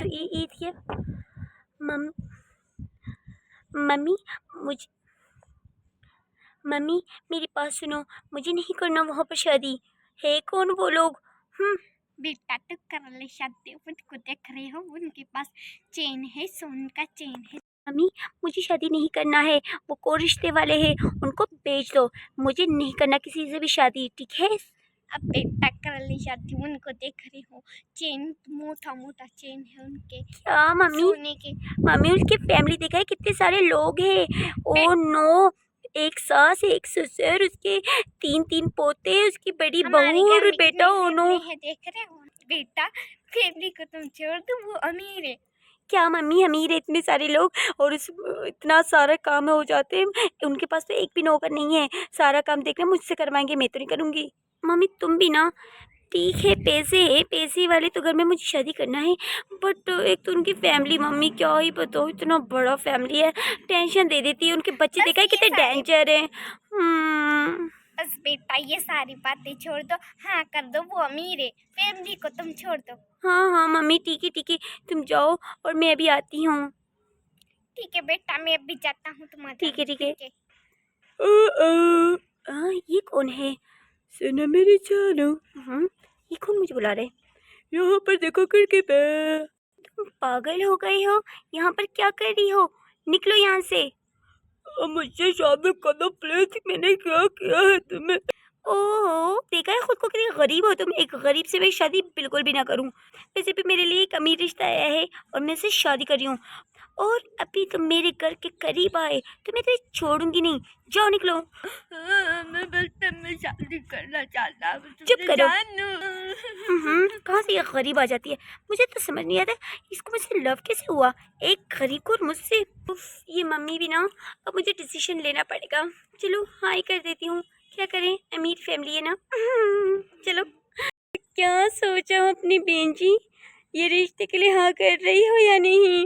तो ये ईद है। मम मम्मी मुझे मम्मी मेरी बात सुनो, मुझे नहीं करना वहाँ पर शादी। है कौन वो लोग? बेटा तो कर ले शादी, उनको देख रहे हो, उनके पास चेन है, सोने का चेन है। मम्मी मुझे शादी नहीं करना है, वो को रिश्ते वाले हैं, उनको बेच दो। मुझे नहीं करना किसी से भी शादी, ठीक है? अब बेटा कर ले शादी, उनको देख रही हो, चेन मोटा मोटा चेन है उनके। क्या मम्मी? सोने के। मम्मी उसकी फैमिली देखा है, कितने सारे लोग हैं। ओ नो, एक सास, एक ससुर, उसके तीन तीन पोते, उसकी बड़ी बहू और बेटा। ओ नो, देख रहे हो बेटा, फैमिली को तुम छोड़ दो, वो अमीर है। क्या मम्मी अमीर है? इतने सारे लोग और उस इतना सारा काम हो जाते हैं, उनके पास तो एक भी नौकर नहीं है। सारा काम देख रहे मुझसे करवाएंगे, मैं तो नहीं करूँगी। मम्मी तुम भी ना, ठीक है पैसे है, पैसे वाले तो घर में मुझे शादी करना है, बट एक तो उनकी फैमिली, मम्मी क्या ही बताओ, इतना बड़ा फैमिली है, टेंशन दे देती है। उनके बच्चे देखा है कितने डेंजर है। बस बेटा ये सारी बातें छोड़ दो, हाँ कर दो, वो अमीर है, फैमिली को तुम छोड़ दो। हाँ हाँ मम्मी ठीक है ठीक है, तुम जाओ और मैं अभी आती हूँ। ठीक है बेटा, मैं अभी जाता हूँ तुम्हारे। ठीक है ठीक है। ये कौन है? सुनो मेरी जानो। ये कौन मुझे बुला रहे? यहाँ पर देखो खिड़की पे। तुम पागल हो गए हो? यहाँ पर क्या कर रही हो? निकलो यहाँ से। मुझे शादी करो प्लीज, मैंने क्या किया है तुम्हें? ओहो, देखा है खुद को कितनी गरीब हो तुम। एक गरीब से मैं शादी बिल्कुल भी ना करूं। वैसे भी मेरे लिए एक अमीर रिश्ता आया है और मैं इसे शादी कर रही हूँ, और अभी तुम मेरे घर के करीब आए तो मैं तुम्हें छोड़ूंगी नहीं। जाओ निकलो। मैं बस में शादी करना चाहता हूँ। चुप करो। कहाँ से ये गरीब आ जाती है, मुझे तो समझ नहीं आता इसको मुझसे लव कैसे हुआ, एक गरीब को और मुझसे। उफ, ये मम्मी भी ना, अब मुझे डिसीजन लेना पड़ेगा। चलो हाँ ही कर देती हूँ, क्या करें, अमीर फैमिली है ना। चलो। क्या सोचा हो अपनी बहन जी, ये रिश्ते के लिए हाँ कर रही हो या नहीं?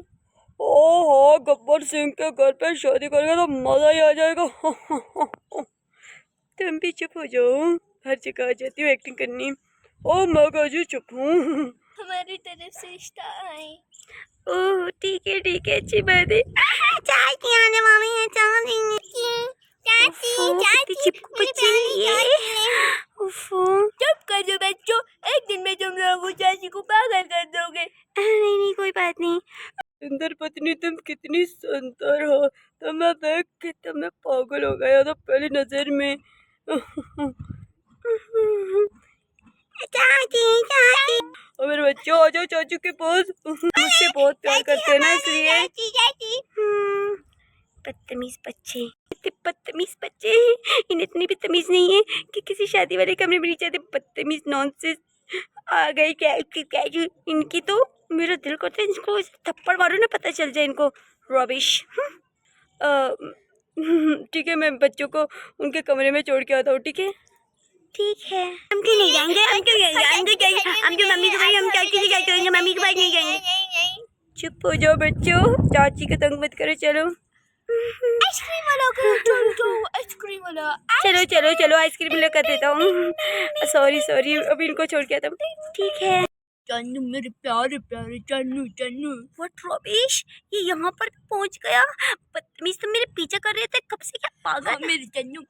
ओहो, गब्बर सिंह के घर पे शादी करेगा तो मजा ही आ जाएगा। तुम भी चुप हो जाओ, हर जगह आ जाती हो एक्टिंग करनी। ओ मैं कहा चुप हूँ। हमारी तरफ से रिश्ता है। ओह ठीक है, अच्छी बात है। चाय की आने वाली है, चाय कितनी चिपकू बच्ची है ये। उफ़ो, चुप कर दो बच्चों, एक दिन में तुम लोग उस चाची को पागल कर दोगे। नहीं कोई बात नहीं। सुंदर पत्नी तुम कितनी सुंदर हो, तुम्हें देख के तो मैं पागल हो गया था पहली नजर में। चाची। और मेरे बच्चों आ जाओ चाचू के पास, मुझसे बहुत प्यार करते हैं ना इसलिए। बदतमीज बच्चे, इतने बदतमीज बच्चे हैं, इन्हें इतनी भी तमीज नहीं है कि किसी शादी वाले कमरे में नहीं जाते। बदतमीज नॉनसेंस आ गई क्या इनकी तो। मेरा दिल करता है इनको थप्पड़ मारो ना, पता चल जाए इनको। रॉबिश। ठीक है, मैं बच्चों को उनके कमरे में छोड़ के आता हूँ, ठीक है? ठीक है। हम क्यों नहीं जाएंगे, हम क्यों नहीं जाएंगे, हम जो मम्मी के भाई, हम चाची से क्या करेंगे, मम्मी के पास नहीं जाएंगे। चुप हो जाओ बच्चों, चाची का तंग मत करो। चलो आइसक्रीम वाला आइसक्रीम वाला। चलो आइसक्रीम लेकर देता हूँ। सॉरी अभी इनको छोड़ के आता हूँ। ठीक है। चन्नू मेरे प्यारे प्यारे चन्नू चन्नू। व्हाट रॉबिश, ये यहाँ पर पहुँच गया। बदतमीज, तुम मेरे पीछे कर रहे थे कब से, क्या पागल? मेरे चन्नू,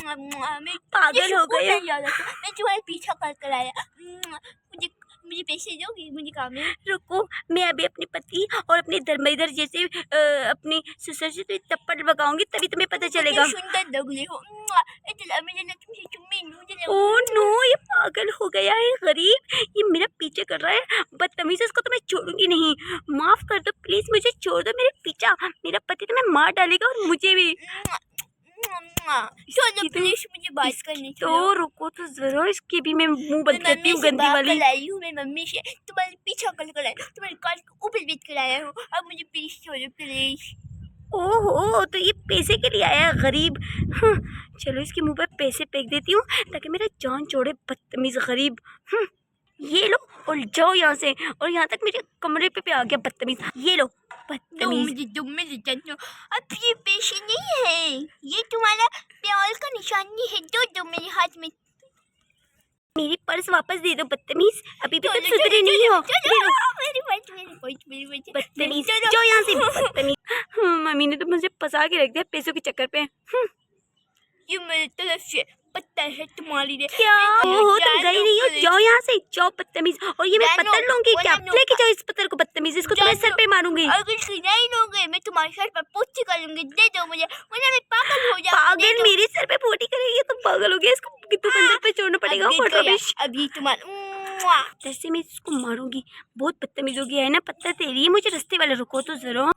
मैं पागल हो गए। मैं तुम्हारे पीछा कर आया। मुझे मुझे पैसे दोगी, मुझे काम है। रुको, मैं अभी अपने पति और अपने धर्मेंद्र जैसे अपने ससुर से तो थप्पड़ लगाऊंगी, तभी तुम्हें पता चलेगा। सुंदर लग रही हो। तुमसे चुम्मी लूं। ओह नो, ये पागल हो गया है गरीब, ये मेरा पीछे कर रहा है। बदतमीज, इसको तो मैं छोड़ूंगी नहीं। माफ कर दो प्लीज, मुझे छोड़ दो। मेरे पीछा, मेरा पति तुम्हें मार डालेगा और मुझे भी। प्लीज मुझे बात करनी तो रुको तो जरूर, इसकी भी मैं मुंह बंद करती हूँ गंदी वाली। लाई हूँ मैं मम्मी से, तुम्हारे पीछा कर आया, तुम्हारे कान के ऊपर बैठ कर आया हूँ। अब मुझे प्लीज छोड़ो प्लीज। ओहो, तो ये पैसे के लिए आया गरीब। चलो इसके मुंह पर पैसे फेंक देती हूँ ताकि मेरा जान छोड़े, बदतमीज गरीब। ये लो और जाओ यहाँ से, और यहाँ तक मेरे कमरे पे आ गया बदतमीज। ये लो बदतमीज। अब ये पैसे नहीं है, ये तुम्हारा प्यार का निशानी है। दो मेरे हाथ में। मेरी पर्स वापस दे दो बदतमीज, अभी भी तुम सुधरे नहीं हो। बदतमीज, जाओ यहाँ से बदतमीज। मम्मी ने तो मुझे फंसा के रख दिया पैसों के चक्कर पे। ये मेरी तरफ से पत्थर है तुम्हारी लिए। क्या हो तुम गई नहीं हो, जाओ यहाँ से, जाओ बदतमीज। और ये मैं पत्थर लूंगी क्या? लेके जाओ इस पत्थर को बदतमीज, इसको तुम्हारे सर पे मारूंगी। अगर नहीं लोगे मैं तुम्हारे सर पर पोछी करूंगी, दे दो मुझे वरना मैं पागल हो जाऊंगी। पागल मेरे सर पे पोटी करेगी? तुम पागल हो गया, इसको कितने बंदर पे छोड़ना पड़ेगा। अभी तुम्हारा जैसे मैं इसको मारूंगी, बहुत बदतमीज हो गया है ना। पत्थर तेरी है, मुझे रास्ते वाले रुको तो जरा।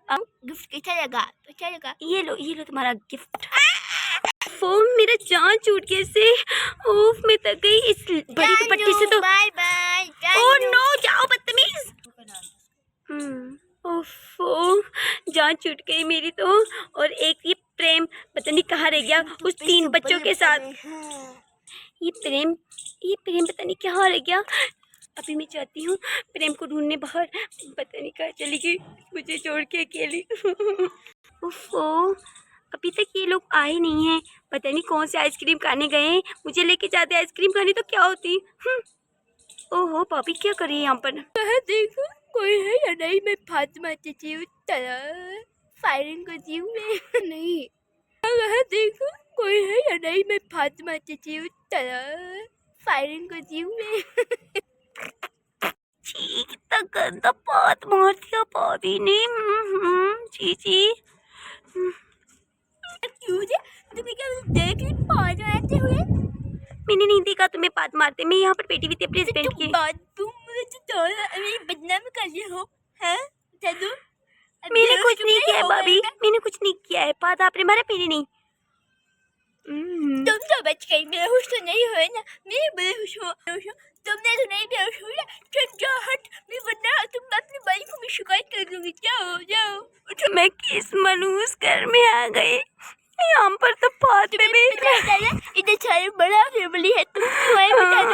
गिफ्ट कैसा लगा? अच्छा लगा? ये लो तुम्हारा गिफ्ट। फोन मेरा जान छूट गया से। ओफ मैं थक गई इस बड़ी दुपट्टे से तो। Bye bye. ओह नो, जाओ बदतमीज। ओफो जान छूट गई मेरी तो। और एक ये प्रेम पता नहीं कहाँ रह गया उस 3 बच्चों के साथ। ये प्रेम पता नहीं कहाँ रह गया। अभी मैं जाती हूँ प्रेम को ढूंढने बाहर, पता नहीं कहाँ चली गई मुझे छोड़ के अकेली। ओफो अभी तक ये लोग आए नहीं हैं, पता नहीं कौन से आइसक्रीम खाने गए हैं। मुझे लेके जाते आइसक्रीम खाने तो क्या होती। ओहो पापी क्या कर रही है यहाँ पर? देखो कोई है या नहीं, मैं फातिमा चाची हूँ, फायरिंग करती हूँ मैं। नहीं देखो कोई है या नहीं, मैं फातिमा चाची हूँ, फायरिंग करती हूँ मैं। छी कितना गंदा बात मार दिया भाभी ने। जी तुम्हें क्या देख ली पाँच आते हुए? मैंने नहीं देखा तुम्हें बात मारते। मैं यहाँ पर बैठी हुई थी अपने हस्बैंड के। मेरी बदनाम कर रही हो हैं? मैंने कुछ नहीं किया है भाभी, मैंने कुछ नहीं किया है। बात आपने मारा, मैंने नहीं। तुम तो बच गई, बेहोश तो नहीं हुए ना? मैं बेहोश हूँ, तुमने तो नहीं बेहोश हुई ना? चल जाओ हट, मैं वरना तुम अपनी बाई को मैं शिकायत कर दूंगी। जाओ। मैं किस मनूस घर में आ गई, यहाँ पर तो बात में भी इतने सारे बड़ा फैमिली है, तुम बता दो।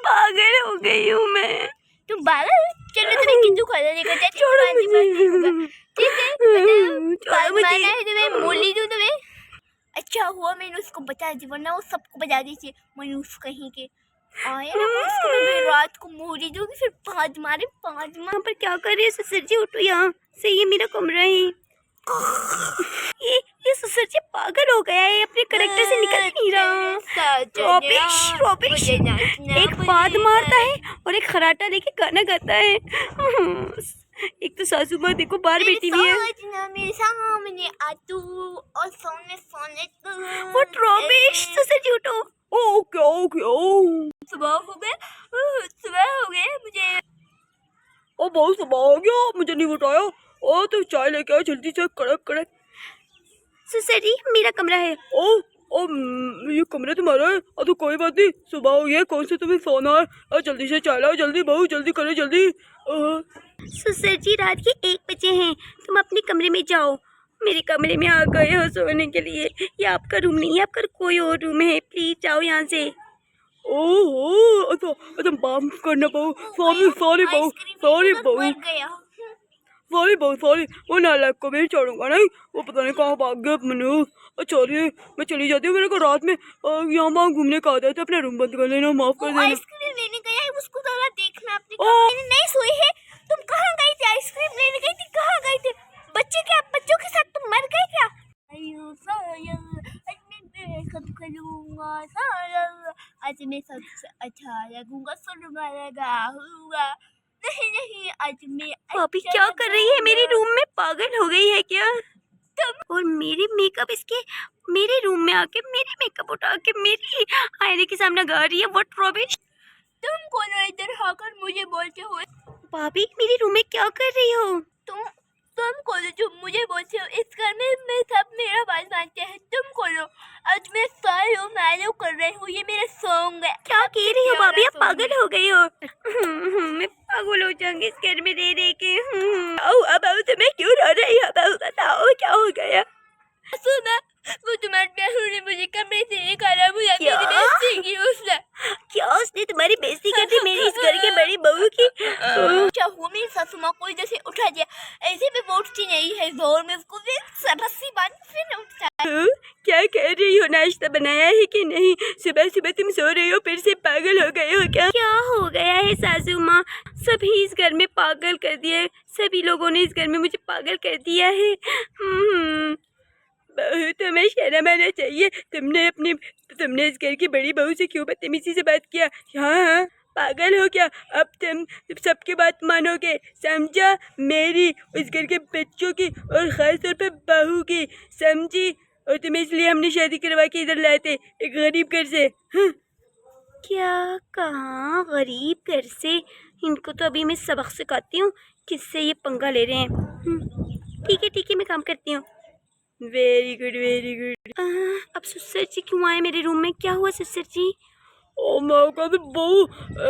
पागल हो गई हूँ मैं। तुम पागल? चलो तुम्हें किंतु खाना लेकर जाती हूँ, ठीक है? माना है तुम्हें, मोली दूँ तुम्हें। अच्छा हुआ मैंने उसको बता दी, वरना वो सबको बता दी थी। मनुष्य कहीं के आए ना, उसको मैं रात को मोली दूंगी, फिर पाँच मारे। यहाँ पर क्या कर रही है ससुर जी? उठो यहाँ से, ये मेरा कमरा है। ये ससुर जी पागल हो गया है, अपने करेक्टर से निकल ही नहीं रहा। रॉबिश एक बात मारता है और एक खराटा लेके गाना गाता है। एक तो सासू माँ देखो बाहर बैठी हुई है। मेरे सामने आतू और सोने व्हाट रॉबिश? ससुर जी उठो। ओ क्या सुबह हो गए मुझे। ओ बहुत सुबह हो गया, मुझे नहीं बताया। ओ तो चाय लेके आओ जल्दी से, कड़क। ससुर जी मेरा कमरा है। ओ ये कमरा तुम्हारा है? तो कोई बात नहीं, सुबह हो गया, कौन सा तुम्हें सोना है? जल्दी से चाय लाओ, जल्दी बहू, जल्दी करो जल्दी। ससुर जी रात के 1 बजे हैं, तुम अपने कमरे में जाओ। मेरे कमरे में आ गए हो सोने के लिए? ये आपका रूम नहीं है, आपका कोई और रूम है, प्लीज जाओ यहाँ से। ओहो अच्छा माफ करना बहू, सॉरी वो नालायक को भी छोड़ूंगा नहीं, वो पता नहीं कहाँ भाग गया मनु। अच्छा मैं चली जाती हूँ, मेरे को रात में यहाँ वहाँ घूमने का आता है, अपना रूम बंद कर लेना, माफ कर देना। आइसक्रीम लेने गया है, उसको जरा देखना अपने कमरे। नहीं सोई है? तुम कहाँ गई थी? आइसक्रीम लेने गई थी, कहाँ गई थी? बच्चों के साथ तुम मर गए क्या? आज मैं सबसे अच्छा लगूंगा, सुनूंगा लगा हुआ। नहीं आज मैं पापी क्या कर रही है मेरे रूम में? पागल हो गई है क्या? और मेरे मेकअप इसके मेरे रूम में आके मेरे मेकअप उठा के मेरी आईने के सामने गा रही है। व्हाट रॉबिश? तुम कौन हो इधर आकर मुझे बोलते हो? भाभी मेरे रूम में क्या कर रही हो? तुम कौन हो जो मुझे बोलते हो? इस घर में सब मेरा बात मानते हैं, तुम कौन हो? आज मैं सालों मैलो कर रही हूँ, ये मेरा सॉन्ग है। क्या कह रही हो भाभी? आप पागल हो गई हो? मैं पागल हो जाऊंगी इस घर में रह के। अब तुम्हें क्यों रो रही हो? बताओ क्या हो गया? सुना, वो तुम्हारे बहू ने मुझे कमरे से निकाला, मुझे मेरी बेइज्जती की उसने। क्या उसने तुम्हारी बेइज्जती कर दी मेरी इस घर के बड़ी बहू की? क्या हुआ, मेरी सासू माँ को जैसे उठा दिया, ऐसे भी वो उठती नहीं है, जोर में उसको रस्सी बांध फिर उठता है। क्या कह रही हो? नाश्ता बनाया है कि माँ, सभी इस घर में पागल कर दिया है, सभी लोगों ने इस घर में मुझे पागल कर दिया है। बहू, तुम्हें शर्म आना चाहिए। तुमने इस घर की बड़ी बहू से क्यों बदतमीजी से बात किया? हाँ, पागल हो क्या? अब तुम सबकी बात मानोगे, समझा? मेरी, इस घर के बच्चों की और ख़ास तौर पर बहू की, समझी? और तुम्हें इसलिए हमने शादी करवा के इधर लाए थे, एक गरीब घर से। क्या कहाँ गरीब घर से? इनको तो अभी मैं सबक सिखाती हूँ, किससे ये पंगा ले रहे हैं। ठीक है, मैं काम करती हूँ। Very good, very good. अब सुसर जी क्यों आए मेरे रूम में? क्या हुआ सुसर जी? ओ मैं कहती बहू,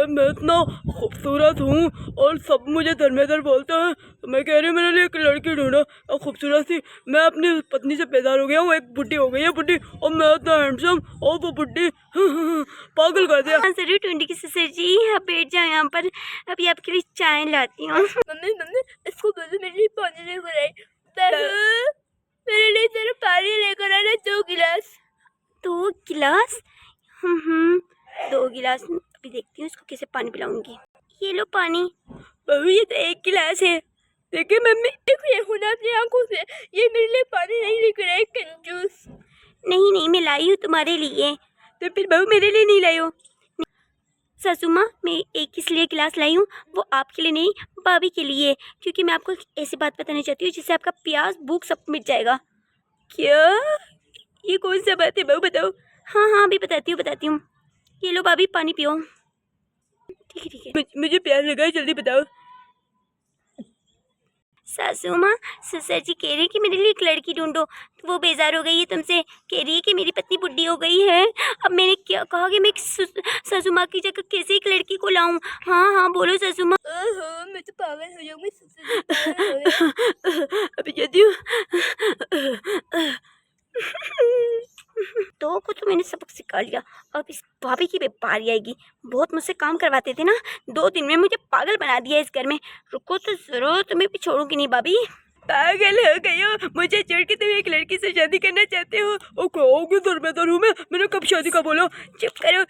मैं इतना खूबसूरत हूँ और सब मुझे धर्मेंद्र बोलते हैं, तो मैं कह रही हूँ मेरे लिए एक लड़की ढूंढो और खूबसूरत सी। मैं अपनी पत्नी से बेजार हो गया हूँ, एक बुढ़ी हो गई है बुढ़ी, और मैं इतना हैंडसम और वो बुढ़ी पागल कर दिया। जरूर ढूंढी की सुसर जी, आप बैठ जाओ यहाँ पर, अभी आपके लिए चाय लाती हूँ। मम्मी इसको बोलो मेरे लिए पानी लेकर आई। बहू, मेरे लिए जरा पानी लेकर आना 2 गिलास। 2 गिलास? 2 गिलास। अभी देखती हूँ इसको कैसे पानी पिलाऊंगी। ये लो पानी। बहू, ये तो 1 गिलास है। देखिए मम्मी, देखो ये खुद अपनी आंखों से, ये मेरे लिए पानी नहीं लेकर आई, कंजूस। नहीं, मैं लाई हूँ तुम्हारे लिए। तो फिर बहू मेरे लिए नहीं लाई हो? सासू माँ, मैं एक इसलिए गिलास लाई हूँ, वो आपके लिए नहीं, भाभी के लिए, क्योंकि मैं आपको ऐसी बात बताना चाहती हूँ जिससे आपका प्यास भूख सब मिट जाएगा। क्या? ये कौन सा बात है बहू, बताओ। हाँ, अभी बताती हूँ। ये लो भाभी, पानी पियो। ठीक है। मुझे प्यास लगा है, जल्दी बताओ। सासू माँ, ससुर जी कह रहे हैं कि मेरे लिए एक लड़की ढूंढो, तो वो बेजार हो गई है तुमसे, कह रही है कि मेरी पत्नी बुढ़ी हो गई है। अब मैंने क्या कहा कि मैं सासू माँ की जगह कैसे एक लड़की को लाऊं? हाँ, बोलो सासू माँ। मैं तो पागल हो जाऊंगी। अभी कहती हूँ। दो को तो मैंने सबक सिखा लिया, अब इस भाभी की भी बारी आएगी। बहुत मुझसे काम करवाते थे ना, 2 दिन में मुझे पागल बना दिया इस घर में। रुको तो जरूर, तुम्हें भी छोड़ूंगी नहीं भाभी। पागल हो गई हो? मुझे छोड़ के तुम एक लड़की से शादी करना चाहते हो? ओ कहोगे धर्मेंद्र हूँ मैं? मैंने कब शादी का बोला? चुप करो,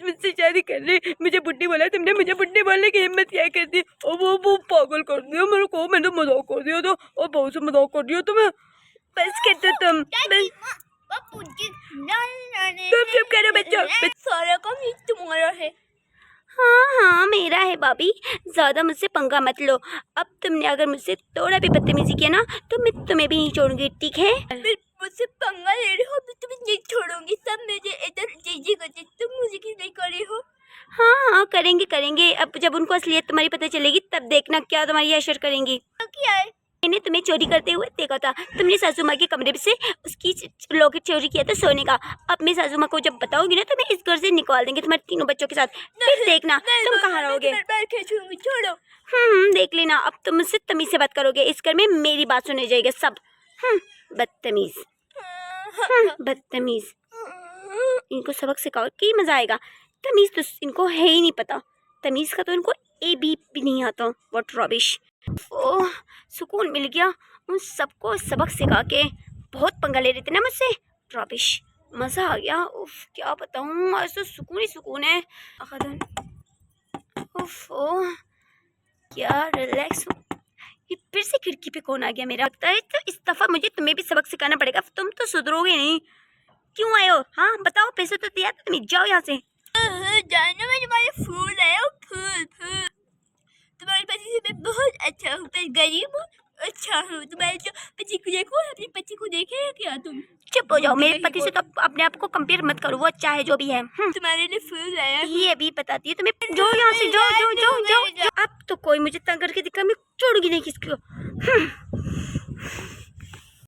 मुझसे शादी कर ले। मुझे बुढ़ी बोला तुमने, मुझे बुढ़ी बोलने की हिम्मत क्या कर दी? और वो पागल कर दिया मेरे को, मैंने मजाक कर दिया था और बहुत से मजाक कर दिया तुम्हें। बस कर दो तुम, चुप करो बच्चों। सारा काम ये तुम्हारा है। हाँ, मेरा है भाभी, ज्यादा मुझसे पंगा मत लो। अब तुमने अगर मुझसे थोड़ा भी बदतमीजी किया ना, तो मैं तुम्हें भी नहीं छोड़ूंगी, ठीक है? मुझसे पंगा ले रहे हो, मैं तुम्हें नहीं छोड़ूंगी। सब मुझे इधर जी करते, तुम मुझे क्यों नहीं कर रहे हो? हाँ, करेंगे। अब जब उनको असलियत तुम्हारी पता चलेगी, तब देखना क्या तुम्हारी असर करेंगी। क्या है? मैंने तुम्हें चोरी करते हुए देखा था। तुमने सासू माँ के कमरे से उसकी लॉकेट चोरी किया था सोने का। अब मैं सासू माँ को जब बताऊंगी ना, तो मैं इस घर से निकाल देंगे तुम्हारे 3 बच्चों के साथ। फिर देखना तुम कहाँ रहोगे। छोड़ो। देख लेना, अब तुम मुझसे तमीज से बात करोगे। इस घर में मेरी बात सुने जाएगी सब। बदतमीज। इनको सबक सिखाओ कि मजा आएगा। तमीज तो इनको है ही नहीं पता, तमीज का तो इनको ए बी भी नहीं आता। What rubbish. ओह, सुकून मिल गया उन सबको सबक सिखा के। बहुत पंगा ले रहे थे ना मुझसे, रबिश। मज़ा आ गया। उफ, क्या बताऊँ, आज तो सुकून ही सुकून है। उफ, ओह क्या रिलैक्स हूँ। ये फिर से खिड़की पे कौन आ गया मेरा? लगता है तो इस दफ़ा मुझे तुम्हें भी सबक सिखाना पड़ेगा, तुम तो सुधरोगे नहीं। क्यों आए हो? हाँ बताओ, पैसे तो दिया था तुम्हें, जाओ यहाँ से। जानो, मैं तुम्हारे फूल आया हूँ, फूल। तुम्हारे पति से मैं बहुत अच्छा हूँ, पर गरीब हूँ, अच्छा हूँ। तुम्हारे जो पति को देखो, अपने पति को देखे या क्या तुम? चुप हो जाओ, मेरे पति से तो अपने आप को कंपेयर मत करो, वो अच्छा है जो भी है। तुम्हारे लिए फूल आया। ये अभी बताती है तुम्हें, जो यहाँ से जाओ। अब तो कोई मुझे तंग करके दिखा, मैं छोड़ूंगी नहीं किसको।